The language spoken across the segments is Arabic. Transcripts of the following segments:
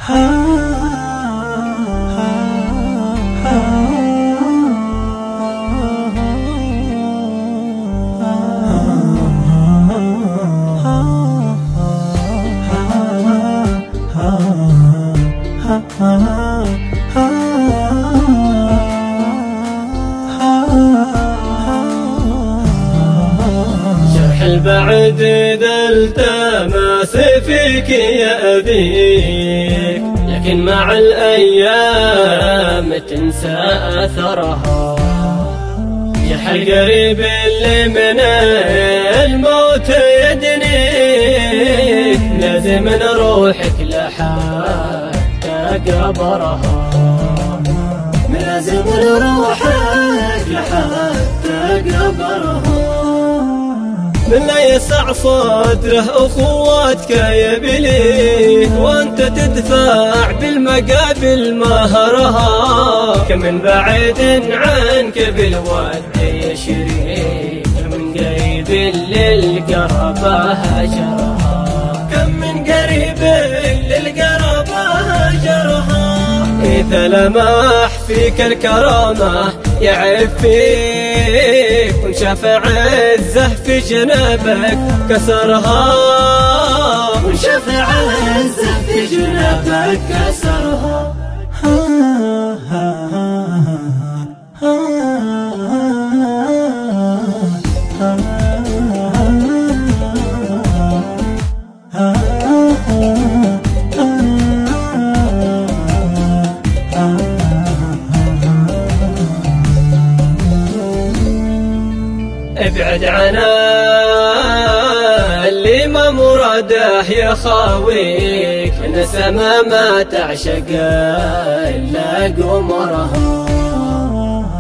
جرح البعد إذا التمس فيك يأذيك، لكن مع الأيام تنسى أثرها. جرح القريب اللي من الموت يدنيك، لازم روحك لحتى قبرها. لازم روحك لحتى قبرها. من لا يسع صدره أخواتك يبليك، وانت تدفع بالمقابل مهرها. كم من بعيد عنك بالود يشريك، من قريب للقربة هجرها. كم من قريب للقربة هجرها. إذا لمح فيك الكرامة يعرف فيك، وانشاف عزه في جنابك كسرها. وانشاف عزه في جنابك كسرها. ابعد عنا اللي ما مراده يخاويك، نسمة ما تعشق إلا قمرها.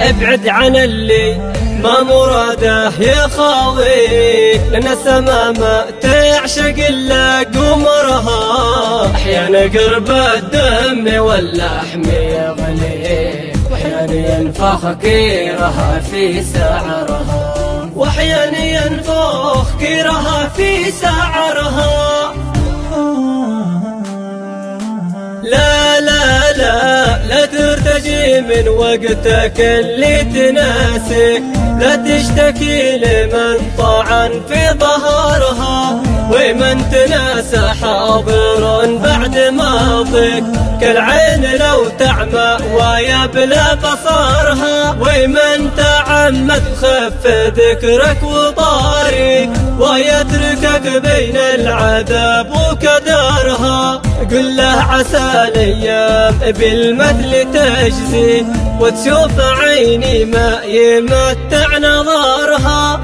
ابعد عن اللي ما مراده يخاويك، نسمة ما تعشق إلا قمرها. أحيانا قرب الدم واللحم يغليك، وأحيانا ينفخ كيرها في سعرها. وأحيانا ينفخ كيرها في سعرها. لا لا لا لا ترتجي من وقتك اللي تناسك، لا تشتكي لمن طعن في ظهرها. ومن تناسى حاضر بعد ماضيك، كالعين لو تعمى ويبلى بصرها. ومن تعمد خف ذكرك وطاريك، ويتركك بين العذاب وكدرها. قل له عسى الايام بالمثل تجزي، وتشوف عيني ما يمتع نظرها.